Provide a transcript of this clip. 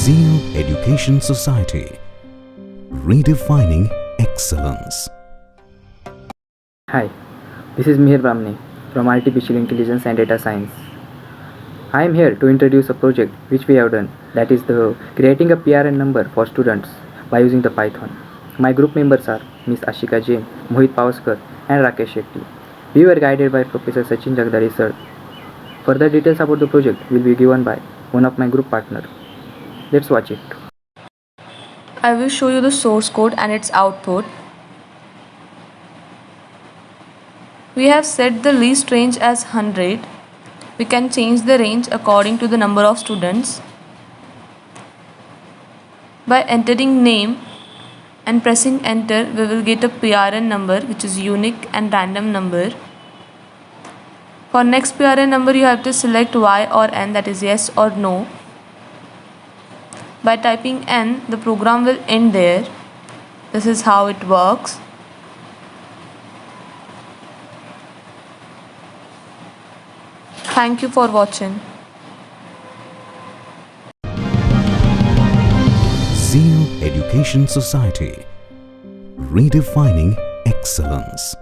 Zeal Education Society, redefining excellence. Hi, this is Mihir Brahmani from Artificial Intelligence and Data Science. I am here to introduce a project which we have done, that is the creating a PRN number for students by using the Python. My group members are Ms. Ashika Jain, Mohit Pavaskar and Rakesh Shetty. We were guided by Professor Sachin Jagdari sir. Further details about the project will be given by one of my group partners. Let's watch it. I will show you the source code and its output. We have set the least range as 100. We can change the range according to the number of students. By entering name and pressing enter, we will get a PRN number which is unique and random number. For next PRN number, you have to select Y or N, that is yes or no. By typing N, the program will end there. This is how it works. Thank you for watching. Zeal Education Society, redefining excellence.